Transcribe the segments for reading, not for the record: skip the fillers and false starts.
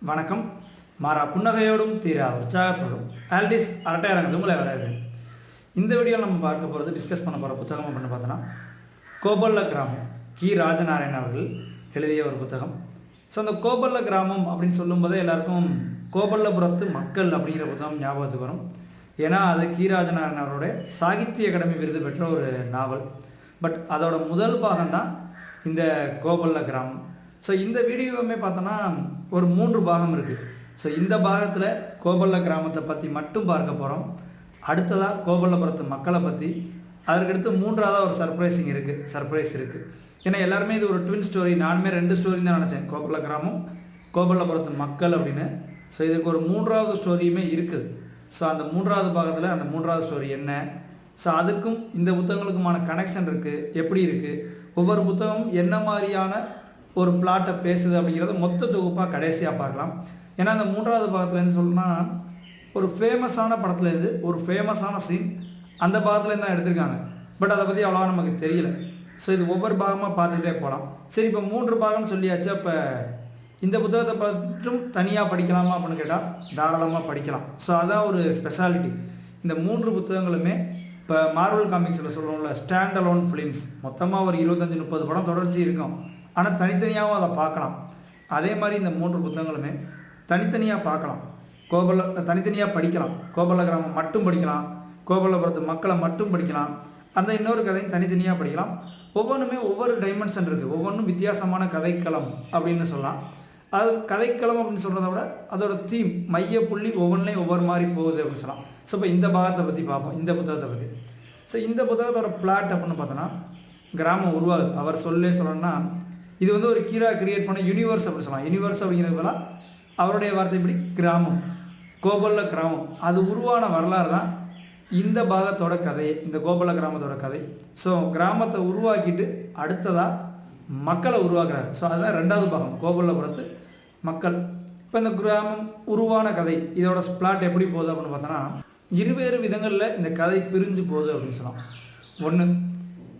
வணக்கம். மாறா புன்னகையோடும் தீரா உற்சாகத்தோடும் ஆல்டிஸ் அரட்டையரங்கத்து உங்களை வரவேற்கிறேன். இந்த வீடியோவில் நம்ம பார்க்க போகிறது, டிஸ்கஸ் பண்ண போகிற புத்தகம் அப்படின்னு பார்த்தோன்னா கோபல்ல கிராமம், கி ராஜநாராயணன் அவர்கள் எழுதிய ஒரு புத்தகம். ஸோ அந்த கோபல்ல கிராமம் அப்படின்னு சொல்லும்போதே எல்லாருக்கும் கோபல்லபுரத்து மக்கள் அப்படிங்கிற புத்தகம் ஞாபகத்துக்கு வரும். ஏன்னா அது கி ராஜநாராயணன் அவருடைய சாகித்ய அகாடமி விருது பெற்ற ஒரு நாவல். பட் அதோட முதல் பாகம் தான் இந்த கோபல்ல கிராமம். ஸோ இந்த வீடியோவுமே பார்த்தோன்னா ஒரு 3 பாகம் இருக்குது. ஸோ இந்த பாகத்தில் கோபல்ல கிராமத்தை பற்றி மட்டும் பார்க்க போகிறோம். அடுத்ததாக கோபல்லபுரத்து மக்களை பற்றி, அதற்கடுத்து 3ஆவதாக ஒரு சர்ப்ரைஸ் இருக்குது. ஏன்னா எல்லாருமே இது ஒரு ட்வின் ஸ்டோரி, நானுமே 2 ஸ்டோரி தான் நினச்சேன், கோபல்ல கிராமம், கோபல்லபுரத்து மக்கள் அப்படின்னு. ஸோ இதுக்கு ஒரு 3ஆவது ஸ்டோரியுமே இருக்குது. ஸோ அந்த 3ஆவது பாகத்தில் அந்த 3ஆவது ஸ்டோரி என்ன, ஸோ அதுக்கும் இந்த புத்தகங்களுக்குமான கனெக்ஷன் இருக்குது, எப்படி இருக்குது, ஒவ்வொரு புத்தகமும் என்ன மாதிரியான ஒரு பிளாட்டை பேசுது அப்படிங்கிறத மொத்த தொகுப்பாக கடைசியாக பார்க்கலாம். ஏன்னா அந்த 3ஆவது பாகத்துலேருந்து சொல்லணும்னா ஒரு ஃபேமஸான படத்துலேருந்து ஒரு ஃபேமஸான சீன் அந்த பாகத்துலேருந்து தான் எடுத்திருக்காங்க. பட் அதை பற்றி அவ்வளோவா நமக்கு தெரியல. ஸோ இது ஒவ்வொரு பாகமாக பார்த்துக்கிட்டே போகலாம். சரி, இப்போ 3 பாகம்னு சொல்லியாச்சு. அப்போ இந்த புத்தகத்தை பார்த்துட்டும் தனியாக படிக்கலாமா அப்படின்னு கேட்டால் தாராளமாக படிக்கலாம். ஸோ அதான் ஒரு ஸ்பெஷாலிட்டி. இந்த 3 புத்தகங்களுமே இப்போ மார்வல் காமிக்ஸில் சொல்கிறோம்ல, ஸ்டாண்ட் அலோன் ஃபிலிம்ஸ், மொத்தமாக ஒரு 25-30 படம் தொடர்ச்சி இருக்கும். ஆனால் தனித்தனியாகவும் அதை பார்க்கலாம். அதே மாதிரி இந்த 3 புத்தகங்களுமே தனித்தனியாக பார்க்கலாம், தனித்தனியாக படிக்கலாம். கோபல்ல கிராமம் மட்டும் படிக்கலாம், கோபல்லபுரத்து மக்களை மட்டும் படிக்கலாம், அந்த இன்னொரு கதையும் தனித்தனியாக படிக்கலாம். ஒவ்வொன்றுமே ஒவ்வொரு டைமென்ஷன் இருக்குது, ஒவ்வொன்றும் வித்தியாசமான கதைக்களம் அப்படின்னு சொல்லலாம். அது கதைக்களம் அப்படின்னு சொல்கிறத விட அதோட தீம், மையப்புள்ளி ஒவ்வொன்றிலையும் ஒவ்வொரு மாதிரி போகுது அப்படின்னு சொல்லலாம். ஸோ இப்போ இந்த பாகத்தை பற்றி பார்ப்போம், இந்த புத்தகத்தை பற்றி. ஸோ இந்த புத்தகத்தோட பிளாட் அப்படின்னு பார்த்தோன்னா, கிராமம் உருவாகுது. அவர் சொல்லணும்னா இது வந்து ஒரு கிரியேட் பண்ண யூனிவர்ஸ் அப்படின்னு சொல்லலாம். யூனிவர்ஸ் அப்படிங்கிறதுலாம் அவருடைய வார்த்தை இப்படி கிராமம், கோபல்ல கிராமம், அது உருவான வரலாறு தான் இந்த பாகத்தோட கதை, இந்த கோபல்ல கிராமத்தோட கதை. ஸோ கிராமத்தை உருவாக்கிட்டு அடுத்ததாக மக்களை உருவாக்குறாரு. ஸோ அதுதான் 2ஆவது பாகம், கோபல்லபுரத்து மக்கள். இப்போ இந்த கிராமம் உருவான கதை, இதோட பிளாட் எப்படி போகுது அப்படின்னு பார்த்தோன்னா, இருவேறு விதங்களில் இந்த கதை பிரிஞ்சு போகுது அப்படின்னு சொல்லலாம். ஒன்று,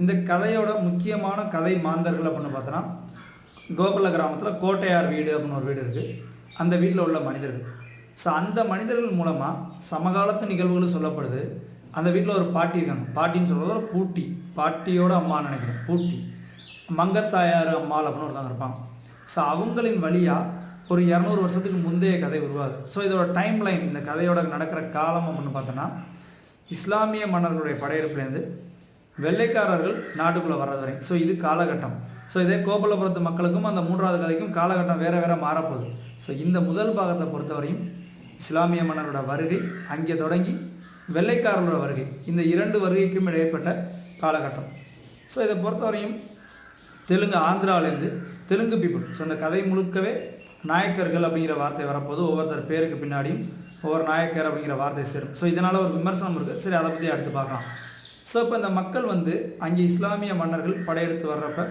இந்த கதையோட முக்கியமான கதை மாந்தர்கள் அப்படின்னு பார்த்தோன்னா, கோபல்ல கிராமத்தில் கோட்டையார் வீடு அப்படின்னு ஒரு வீடு இருக்குது. அந்த வீட்டில் உள்ள மனிதர்கள். ஸோ அந்த மனிதர்கள் மூலமாக சமகாலத்து நிகழ்வுகள் சொல்லப்படுது. அந்த வீட்டில் ஒரு பாட்டி இருக்காங்க. பாட்டின்னு சொல்கிறது ஒரு பூட்டி, பாட்டியோட அம்மான்னு நினைக்கிறேன், பூட்டி. மங்கத்தாயார் அம்மாள் அப்படின்னு ஒருத்தவங்க இருப்பாங்க. ஸோ அவங்களின் வழியாக ஒரு 200 வருஷத்துக்கு முந்தைய கதை உருவாது. ஸோ இதோட டைம் லைன், இந்த கதையோட நடக்கிற காலம் அப்படின்னு பார்த்தோன்னா, இஸ்லாமிய மன்னர்களுடைய படையெடுப்புலேருந்து வெள்ளைக்காரர்கள் நாட்டுக்குள்ளே வர்றது வரை. ஸோ இது காலகட்டம். ஸோ இதே கோபல்லபுரத்து மக்களுக்கும் அந்த 3ஆவது கதைக்கும் காலகட்டம் வேறு மாறப்போகுது. ஸோ இந்த முதல் பாகத்தை பொறுத்தவரையும் இஸ்லாமிய மன்னரோட வருகை அங்கே தொடங்கி வெள்ளைக்காரர்களோட வருகை, இந்த 2 வருகைக்கும் இடைப்பட்ட காலகட்டம். ஸோ இதை பொறுத்தவரையும் ஆந்திராவிலேருந்து தெலுங்கு பீப்புள். ஸோ இந்த கதை முழுக்கவே நாயக்கர்கள் அப்படிங்கிற வார்த்தை வரப்போது, ஒவ்வொருத்தர் பேருக்கு பின்னாடியும் ஒவ்வொரு நாயக்கர் அப்படிங்கிற வார்த்தை சேரும். ஸோ இதனால் ஒரு விமர்சனம் இருக்குது. சரி, அதை பற்றி அடுத்து பார்க்கலாம். ஸோ இப்போ இந்த மக்கள் வந்து அங்கே இஸ்லாமிய மன்னர்கள் படையெடுத்து வர்றப்ப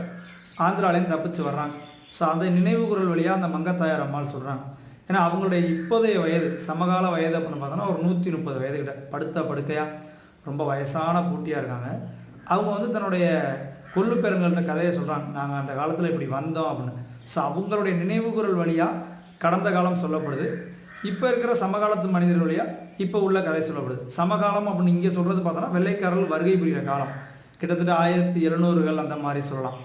ஆந்திராவிலேருந்து தப்பிச்சு வர்றாங்க. ஸோ அந்த நினைவு குரல் வழியாக அந்த மங்கத்தாயார் அம்மாள் சொல்கிறாங்க. ஏன்னா அவங்களுடைய இப்போதைய வயது, சமகால வயது அப்படின்னு பார்த்தோன்னா ஒரு 130 வயது கிட்ட, படுத்த படுக்கையாக ரொம்ப வயசான பூட்டியாக இருக்காங்க. அவங்க வந்து தன்னுடைய கொள்ளு பேரங்கள்ட்ட கதையை சொல்கிறாங்க, நாங்கள் அந்த காலத்தில் இப்படி வந்தோம் அப்படின்னு. ஸோ அவங்களுடைய நினைவு குரல் வழியாக கடந்த காலம் சொல்லப்படுது. இப்போ இருக்கிற சமகாலத்து மனிதர்கள் வழியாக இப்போ உள்ள கதை சொல்லப்படுது. சமகாலம் அப்படின்னு இங்கே சொல்கிறது பார்த்தோன்னா வெள்ளைக்காரர்கள் வருகை புரிகிற காலம், கிட்டத்தட்ட 1700கள் அந்த மாதிரி சொல்லலாம்.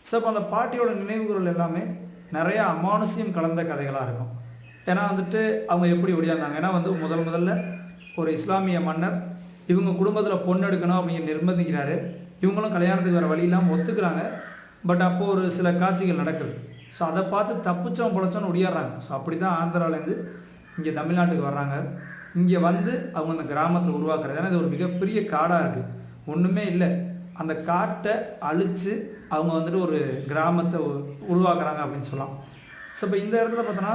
ஸோ இப்போ அந்த பாட்டியோட நினைவுகள் எல்லாமே நிறையா அமானுஷ்யம் கலந்த கதைகளாக இருக்கும். ஏன்னா வந்துட்டு அவங்க எப்படி ஒடியாந்தாங்க, ஏன்னா வந்து முதல்ல ஒரு இஸ்லாமிய மன்னர் இவங்க குடும்பத்தில் பொண்ணு எடுக்கணும் அப்படிங்கிற நிர்பந்திக்கிறாரு. இவங்களும் கல்யாணத்துக்கு வேறு வழி இல்லாமல் ஒத்துக்கிறாங்க. பட் அப்போது ஒரு சில காட்சிகள் நடக்குது. ஸோ அதை பார்த்து தப்பிச்சோம் பொழைச்சோன்னு ஒடியாடுறாங்க. ஸோ அப்படி தான் ஆந்திராவிலேருந்து இங்கே தமிழ்நாட்டுக்கு வர்றாங்க. இங்கே வந்து அவங்க அந்த கிராமத்தை உருவாக்குறது. ஏன்னா இது ஒரு மிகப்பெரிய காடாக இருக்குது, ஒன்றுமே இல்லை. அந்த காட்டை அழித்து அவங்க வந்துட்டு ஒரு கிராமத்தை உருவாக்குறாங்க அப்படின்னு சொல்லலாம். ஸோ இப்போ இந்த இடத்துல பார்த்தோன்னா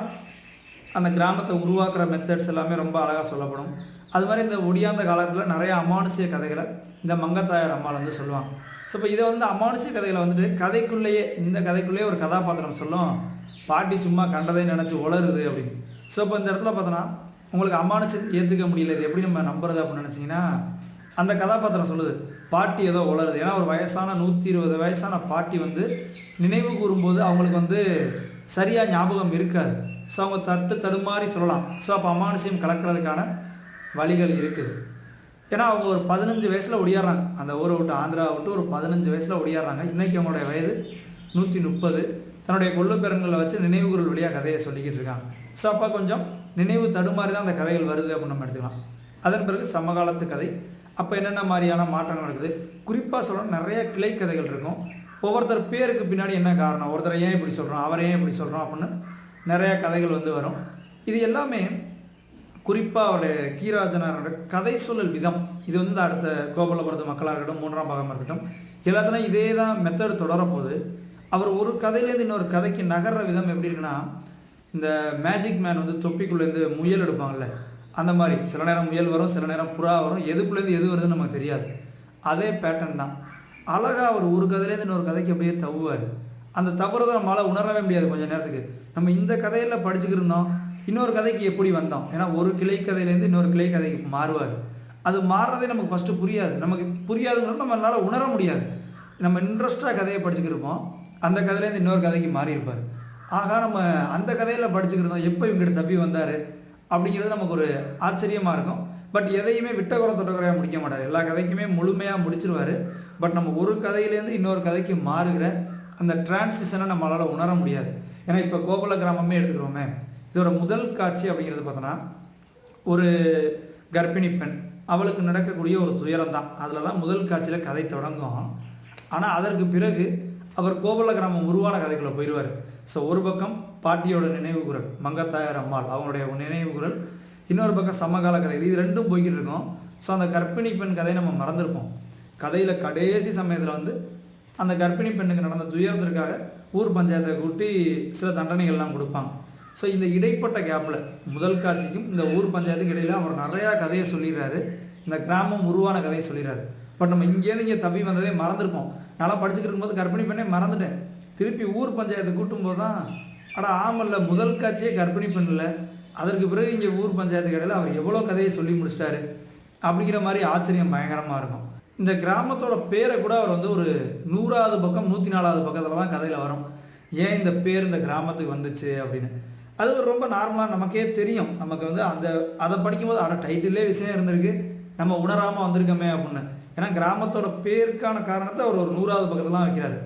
அந்த கிராமத்தை உருவாக்குற மெத்தட்ஸ் எல்லாமே ரொம்ப அழகாக சொல்லப்படும். அது மாதிரி இந்த ஒடியாந்த காலத்தில் நிறைய அமானுஷ்ய கதைகளை இந்த மங்கத்தாயார் அம்மாள் வந்து சொல்லுவாங்க. ஸோ இப்போ இதை வந்து அமானுஷ்ய கதைகளை வந்துட்டு இந்த கதைக்குள்ளேயே ஒரு கதாபாத்திரம் சொல்லும், பாட்டி சும்மா கண்டதை நினச்சி உளருது அப்படின்னு. ஸோ இப்போ இந்த இடத்துல பார்த்தோன்னா உங்களுக்கு அமானுஷ்யம் ஏற்றுக்க முடியல, இது எப்படி நம்ம நம்புறது அப்படின்னு நினச்சிங்கன்னா, அந்த கதாபாத்திரம் சொல்லுது பாட்டி ஏதோ உளருது. ஏன்னா ஒரு வயசான 120 வயசான பாட்டி வந்து நினைவு கூறும்போது அவங்களுக்கு வந்து சரியாக ஞாபகம் இருக்காது. ஸோ அவங்க தடுமாறி சொல்லலாம். ஸோ அப்போ அமானுஷ்யம் கலக்கிறதுக்கான வழிகள் இருக்குது. ஏன்னா அவங்க ஒரு 15 வயசில் ஒடியாடுறாங்க, அந்த ஊரை விட்டு, ஆந்திராவை விட்டு ஒரு 15 வயசில் ஒடியாடுறாங்க. இன்றைக்கி அவங்களுடைய வயது 130. தன்னுடைய கொள்ளுப்பெருங்களை வச்சு நினைவுகள் வழியாக கதையை சொல்லிக்கிட்டு இருக்காங்க. ஸோ அப்போ கொஞ்சம் நினைவு தடுமாறி தான் அந்த கதைகள் வருது அப்படின்னு நம்ம எடுத்துக்கலாம். அதன் பிறகு சமகாலத்து கதை. அப்போ என்னென்ன மாதிரியான மாற்றங்கள் நடக்குது, குறிப்பாக சொல்லணும் நிறைய கிளை கதைகள் இருக்கும். ஒவ்வொருத்தர் பேருக்கு பின்னாடி என்ன காரணம், ஒருத்தரை ஏன் இப்படி சொல்கிறோம், அவரை ஏன் இப்படி சொல்கிறோம் அப்படின்னு நிறையா கதைகள் வரும். இது எல்லாமே குறிப்பாக அவருடைய கீராஜனாரோட கதை சொல்லல் விதம். இது இந்த அடுத்த கோபாலபுரத்து மக்களாக இருக்கட்டும், 3ஆம் பாகமாக இருக்கட்டும், எல்லாத்துலையும் இதே தான் மெத்தட் தொடரப்போகுது. அவர் ஒரு கதையிலேருந்து இன்னொரு கதைக்கு நகர்ற விதம் எப்படி இருக்குன்னா, இந்த மேஜிக் மேன் தொப்பிக்குள்ளேருந்து முயல் எடுப்பாங்கள்ல, அந்த மாதிரி சில நேரம் முயல் வரும், சில நேரம் புறா வரும், எதுக்குள்ளேருந்து எது வருதுன்னு நமக்கு தெரியாது. அதே பேட்டர்ன் தான். அழகாக அவர் ஒரு கதையிலேருந்து இன்னொரு கதைக்கு அப்படியே தவுவார். அந்த தவறுதை நம்மளால் உணரவே முடியாது கொஞ்சம் நேரத்துக்கு. நம்ம இந்த கதையில் படிச்சுக்கிருந்தோம், இன்னொரு கதைக்கு எப்படி வந்தோம், ஏன்னா ஒரு கிளை கதையிலேருந்து இன்னொரு கிளை கதைக்கு மாறுவார். அது மாறுறதே நமக்கு ஃபஸ்ட்டு புரியாது. நமக்கு புரியாதுங்கிறது நம்மளால் உணர முடியாது. நம்ம இன்ட்ரெஸ்டாக கதையை படிச்சுக்கிருப்போம், அந்த கதையிலேருந்து இன்னொரு கதைக்கு மாறி இருப்பார். ஆகா நம்ம அந்த கதையில் படிச்சுக்கிருந்தோம், எப்போ இவங்கிட்ட தப்பி வந்தார் அப்படிங்கிறது நமக்கு ஒரு ஆச்சரியமாக இருக்கும். பட் எதையுமே விட்டகுறை தொட்டகுறையாக முடிக்க மாட்டார், எல்லா கதைக்குமே முழுமையாக முடிச்சிருவார். பட் நம்ம ஒரு கதையிலேருந்து இன்னொரு கதைக்கு மாறுகிற அந்த டிரான்சிஷனை நம்மளால் உணர முடியாது. ஏன்னா இப்போ கோகுல கிராமமே எடுத்துக்கிறோமே, இதோட முதல் காட்சி அப்படிங்கிறது பார்த்தோன்னா ஒரு கர்ப்பிணி பெண், அவளுக்கு நடக்கக்கூடிய ஒரு துயரம் தான். அதில் தான் முதல் காட்சியில் கதை தொடங்கும். ஆனால் அதற்கு பிறகு அவர் கோகுல கிராமம் உருவான கதைக்குள்ளே போயிடுவார். ஸோ ஒரு பக்கம் பாட்டியோட நினைவுகுரல், மங்கத்தாயார் அம்மாள் அவங்களுடைய நினைவுகுரல், இன்னொரு பக்கம் சமகால கதை, இது ரெண்டும் போய்கிட்டு இருக்கோம். ஸோ அந்த கர்ப்பிணி பெண் கதையை நம்ம மறந்துருப்போம். கதையில் கடைசி சமயத்தில் அந்த கர்ப்பிணி பெண்ணுக்கு நடந்த துயரத்திற்காக ஊர் பஞ்சாயத்தை கூட்டி சில தண்டனைகள்லாம் கொடுப்பாங்க. ஸோ இந்த இடைப்பட்ட கேப்பில் முதல் காட்சிக்கும் இந்த ஊர் பஞ்சாயத்துக்கு இடையில் அவர் நிறையா கதையை சொல்லிடுறாரு, இந்த கிராமம் உருவான கதையை சொல்லிடுறாரு. பட் நம்ம இங்கேருந்து இங்கே தப்பி வந்ததே மறந்துருப்போம். நல்லா படிச்சுக்கிட்டு இருக்கும்போது கர்ப்பிணி பெண்ணே மறந்துட்டேன். திருப்பி ஊர் பஞ்சாயத்தை கூட்டும்போது தான் ஆமல்ல முதல் காட்சியே கர்ப்பிணி பெண்ணில், அதற்கு பிறகு இங்கே ஊர் பஞ்சாயத்துக்கு இடையில் அவர் எவ்வளோ கதையை சொல்லி முடிச்சிட்டாரு அப்படிங்கிற மாதிரி ஆச்சரியம் பயங்கரமாக இருக்கும். இந்த கிராமத்தோட பேரை கூட அவர் ஒரு 100வது பக்கம் 104வது பக்கத்தில் தான் கதையில் வரும். ஏன் இந்த பேர் இந்த கிராமத்துக்கு வந்துச்சு அப்படின்னு. அது ரொம்ப நார்மலாக நமக்கே தெரியும். நமக்கு அதை படிக்கும்போது டைட்டிலே விஷயம் இருந்திருக்கு, நம்ம உணராமல் வந்திருக்கோமே அப்படின்னு. ஏன்னா கிராமத்தோட பேருக்கான காரணத்தை அவர் ஒரு 100வது பக்கத்துலாம் வைக்கிறாரு.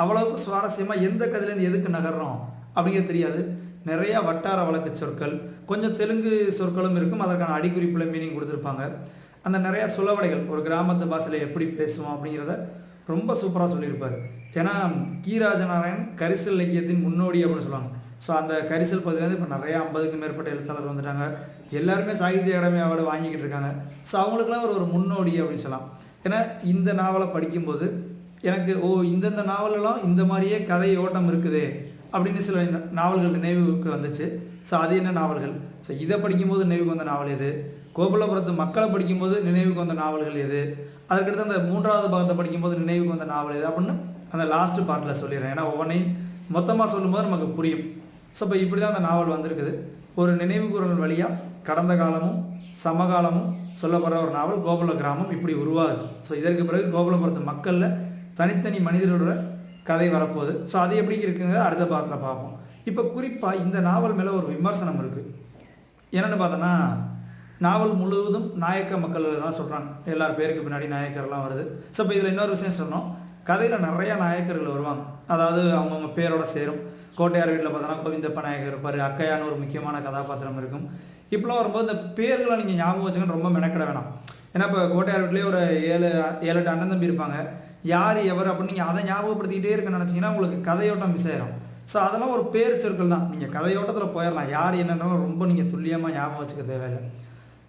அவ்வளவுக்கு சுவாரஸ்யமாக எந்த கதையிலேருந்து எதுக்கு நகர்றோம் அப்படிங்கிறது தெரியாது. நிறையா வட்டார வழக்கு சொற்கள், கொஞ்சம் தெலுங்கு சொற்களும் இருக்கும், அதற்கான அடிக்குறிப்பில் மீனிங் கொடுத்துருப்பாங்க. அந்த நிறையா சுலவடைகள், ஒரு கிராமத்து பாஷையில் எப்படி பேசுவோம் அப்படிங்கிறத ரொம்ப சூப்பராக சொல்லியிருப்பார். ஏன்னா கீராஜநாராயண் கரிசல் இலக்கியத்தின் முன்னோடி அப்படின்னு சொல்லுவாங்க. ஸோ அந்த கரிசல் பகுதியிலேருந்து இப்போ நிறையா 50க்கும் மேற்பட்ட எழுத்தாளர் வந்துட்டாங்க. எல்லாருமே சாகித்ய அகாடமி அவார்டு வாங்கிக்கிட்டு இருக்காங்க. ஸோ அவங்களுக்குலாம் ஒரு முன்னோடி அப்படின்னு சொல்லலாம். ஏன்னா இந்த நாவலை படிக்கும்போது எனக்கு இந்தந்த நாவலெல்லாம் இந்த மாதிரியே கதை ஓட்டம் இருக்குது அப்படின்னு சில நாவல்கள் நினைவுக்கு வந்துச்சு. ஸோ அது என்ன நாவல்கள், ஸோ இதை படிக்கும்போது நினைவுக்கு வந்த நாவல் எது, கோகுலபுரத்து மக்களை படிக்கும்போது நினைவுக்கு வந்த நாவல்கள் எது, அதுக்கடுத்து அந்த 3வது பாகத்தை படிக்கும்போது நினைவுக்கு வந்த நாவல் எது அப்படின்னு அந்த லாஸ்ட் பார்ட்டில் சொல்லிடுறேன். ஏன்னா ஒவ்வொன்றையும் மொத்தமாக சொல்லும்போது நமக்கு புரியும். ஸோ இப்போ இப்படி தான் அந்த நாவல் வந்திருக்குது. ஒரு நினைவுகூறல் வழியாக கடந்த காலமும் சமகாலமும் சொல்லப்படுற ஒரு நாவல் கோகுல கிராமம் இப்படி உருவாகுது. ஸோ இதற்கு பிறகு கோகுலபுரத்து மக்களில் தனித்தனி மனிதர்களோட கதை வரப்போகுது. ஸோ அது எப்படி இருக்குங்க அடுத்த பாகத்தில் பார்ப்போம். இப்போ குறிப்பாக இந்த நாவல் மேலே ஒரு விமர்சனம் இருக்குது. என்னென்னு பார்த்தோன்னா, நாவல் முழுவதும் நாயக்க மக்கள் தான் சொல்கிறாங்க, எல்லார் பேருக்கு பின்னாடி நாயக்கர்லாம் வருது. ஸோ இப்போ இதில் இன்னொரு விஷயம் சொன்னோம், கதையில் நிறையா நாயக்கர்கள் வருவாங்க, அதாவது அவங்கவுங்க பேரோட சேரும். கோட்டையார் வீட்டில் பார்த்தோன்னா கோவிந்தப்ப நாயக்கர் இருப்பார், அக்கையான ஒரு முக்கியமான கதாபாத்திரம் இருக்கும். இப்போலாம் வரும்போது இந்த பேர்களை நீங்கள் ஞாபகம் வச்சுக்கன்னு ரொம்ப மெனக்கிட வேணாம். ஏன்னா இப்போ கோட்டையார் வீட்லேயே ஒரு 7-8 அண்ணன் தம்பி இருப்பாங்க, யார் எவர் அப்படின்னு நீங்கள் அதை ஞாபகப்படுத்திக்கிட்டே இருக்க நினச்சிங்கன்னா உங்களுக்கு கதையோட்டம் மிஸ் ஆயிடும். ஸோ அதெல்லாம் ஒரு பேர் சொற்கள் தான், நீங்கள் கதையோட்டத்தில் போயிடலாம், யார் என்னென்னு ரொம்ப நீங்கள் துல்லியமாக ஞாபகம் வச்சுக்க தேவையில்லை.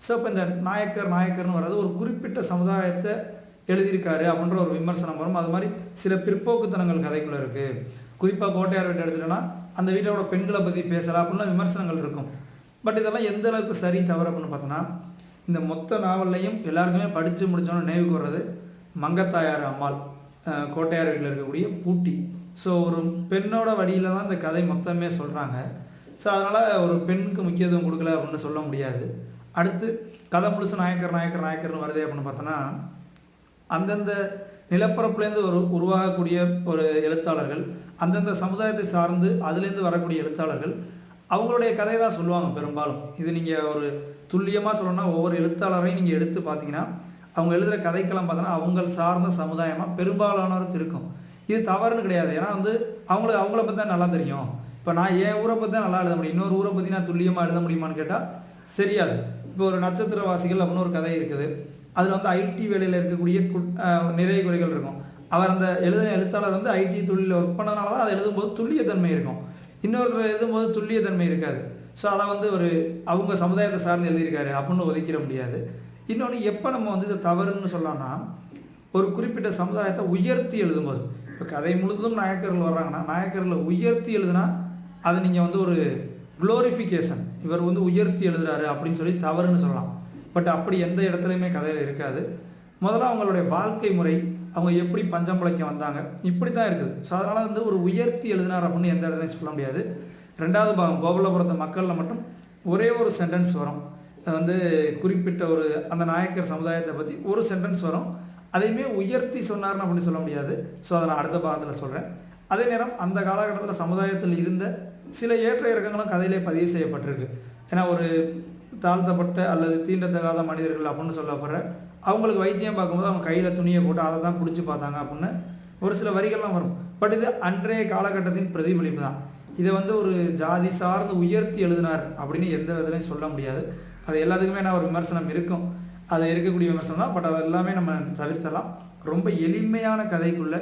ஸோ இப்போ இந்த நாயக்கர்னு வர்றது ஒரு குறிப்பிட்ட சமுதாயத்தை எழுதியிருக்காரு அப்படின்ற ஒரு விமர்சனம் வரும். அது மாதிரி சில பிற்போக்குத்தனங்கள் கதைக்குள்ளே இருக்குது. குறிப்பாக கோட்டையார் வீட்டை எடுத்துட்டோன்னா அந்த வீட்டோட பெண்களை பற்றி பேசலாம் அப்படின்லாம் விமர்சனங்கள் இருக்கும். பட் இதெல்லாம் எந்த அளவுக்கு சரி தவறு அப்படின்னு பார்த்தோன்னா, இந்த மொத்த நாவல்லையும் எல்லாருக்குமே படித்து முடித்தோன்னு நினைவுக்கு வர்றது மங்கத்தாயார் அம்மாள், கோட்டையார் வீட்டில் இருக்கக்கூடிய பூட்டி. ஸோ ஒரு பெண்ணோட வழியில் தான் இந்த கதை மொத்தமே சொல்கிறாங்க. ஸோ அதனால் ஒரு பெண்ணுக்கு முக்கியத்துவம் கொடுக்கல அப்படின்னு சொல்ல முடியாது. அடுத்து கதை முழுசு நாயக்கர்னு வருது அப்படின்னு பார்த்தோன்னா, அந்தந்த நிலப்பரப்புலேருந்து உருவாகக்கூடிய ஒரு எழுத்தாளர்கள் அந்தந்த சமுதாயத்தை சார்ந்து அதுலேருந்து வரக்கூடிய எழுத்தாளர்கள் அவங்களுடைய கதையை தான் சொல்லுவாங்க பெரும்பாலும். இது நீங்கள் ஒரு துல்லியமாக சொல்லணும்னா ஒவ்வொரு எழுத்தாளரையும் நீங்கள் எடுத்து பார்த்தீங்கன்னா அவங்க எழுதுகிற கதைக்கெல்லாம் பார்த்தோன்னா அவங்கள் சார்ந்த சமுதாயமாக பெரும்பாலானவருக்கு இருக்கும். இது தவறுன்னு கிடையாது. ஏன்னா வந்து அவங்கள பற்றி தான் நல்லா தெரியும். இப்போ நான் என் ஊரை பற்றி தான் நல்லா எழுத முடியும், இன்னொரு ஊரை பற்றி நான் துல்லியமாக எழுத முடியுமான்னு கேட்டால் சரியாது. இப்போ ஒரு நட்சத்திரவாசிகள் அப்படின்னு ஒரு கதை இருக்குது. அதில் வந்து ஐடி வேலையில் இருக்கக்கூடிய நிறைய குறைகள் இருக்கும். அவர் அந்த எழுத்தாளர் வந்து ஐடி தொழிலில் ஒர்க் பண்ணனால தான் அதை எழுதும்போது துல்லியத்தன்மை இருக்கும். இன்னொருத்தர் எழுதும்போது துல்லியத்தன்மை இருக்காது. ஸோ அதை வந்து அவங்க சமுதாயத்தை சார்ந்து எழுதியிருக்காரு அப்படின்னு ஒதுக்கிட முடியாது. இன்னொன்று எப்போ நம்ம வந்து இதை தவறுன்னு சொல்லலாம்னா ஒரு குறிப்பிட்ட சமுதாயத்தை உயர்த்தி எழுதும்போது, இப்போ கதை முழுவதும் நாயக்கர்கள் வர்றாங்கன்னா நாயக்கர்களை உயர்த்தி எழுதுனா அதை நீங்கள் வந்து ஒரு குளோரிஃபிகேஷன், இவர் வந்து உயர்த்தி எழுதுறாரு அப்படின்னு சொல்லி தவறுன்னு சொல்லலாம். பட் அப்படி எந்த இடத்துலையுமே கதையில் இருக்காது. முதல்ல அவங்களுடைய வாழ்க்கை முறை, அவங்க எப்படி பஞ்சம் பிழைக்க வந்தாங்க, இப்படி தான் இருக்குது. ஸோ அதனால் வந்து ஒரு உயர்த்தி எழுதினார் அப்படின்னு எந்த இடத்துலையும் சொல்ல முடியாது. ரெண்டாவது பாகம் கோபாலபுரத்து மக்களில் மட்டும் ஒரே ஒரு சென்டென்ஸ் வரும். வந்து குறிப்பிட்ட அந்த நாயக்கர் சமுதாயத்தை பற்றி ஒரு சென்டென்ஸ் வரும். அதையுமே உயர்த்தி சொன்னார்னு அப்படின்னு சொல்ல முடியாது. ஸோ அதை நான் அடுத்த பாகத்தில் சொல்கிறேன். அதே நேரம் அந்த காலகட்டத்தில் சமுதாயத்தில் இருந்த சில ஏற்ற இறக்கங்களும் கதையிலே பதிவு செய்யப்பட்டிருக்கு. ஏன்னா ஒரு தாழ்த்தப்பட்ட அல்லது தீண்டத்தகாத மனிதர்கள் அப்படின்னு சொல்லப்படுற அவங்களுக்கு வைத்தியம் பார்க்கும்போது அவங்க கையில் துணியை போட்டு அதை தான் பிடிச்சி பார்த்தாங்க அப்படின்னு ஒரு சில வரிகள்லாம் வரும். பட் இது அன்றைய காலகட்டத்தின் பிரதிபலிப்பு தான். இதை வந்து ஒரு ஜாதி சார்ந்து உயர்த்தி எழுதினார் அப்படின்னு எந்த விதத்துலையும் சொல்ல முடியாது. அது எல்லாத்துக்குமே நான் ஒரு விமர்சனம் இருக்கும், அது இருக்கக்கூடிய விமர்சனம் தான். பட் அது எல்லாமே நம்ம தவிர்த்தலாம். ரொம்ப எளிமையான கதைக்குள்ளே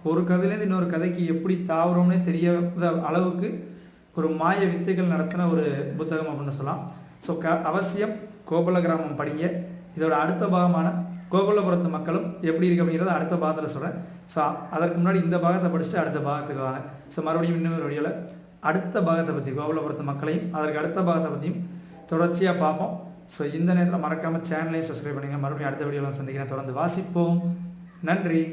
ஒரு கதையிலேருந்து இன்னொரு கதைக்கு எப்படி தாவரோம்னே தெரியாத அளவுக்கு ஒரு மாய வித்தைகள் நடத்தின ஒரு புத்தகம் அப்படின்னு சொல்லலாம். ஸோ அவசியம் கோபால கிராமம் படிங்க. இதோட அடுத்த பாகமான கோபாலபுரத்து மக்களும் எப்படி இருக்கு அப்படிங்கிறத அடுத்த பாகத்தில் சொல்கிறேன். ஸோ அதற்கு முன்னாடி இந்த பாகத்தை படிச்சுட்டு அடுத்த பாகத்துக்கு வாங்க. ஸோ மறுபடியும் இன்னொரு வீடியோவில் அடுத்த பாகத்தை பற்றி கோபாலபுரத்து மக்களையும் அதற்கு அடுத்த பாகத்தை பற்றியும் தொடர்ச்சியாக பார்ப்போம். ஸோ இந்த நேரத்தில் மறக்காமல் சேனலையும் சப்ஸ்கிரைப் பண்ணுங்கள். மறுபடியும் அடுத்த வீடியோவில் சந்திக்கிறேன். தொடர்ந்து வாசிப்போம். நன்றி.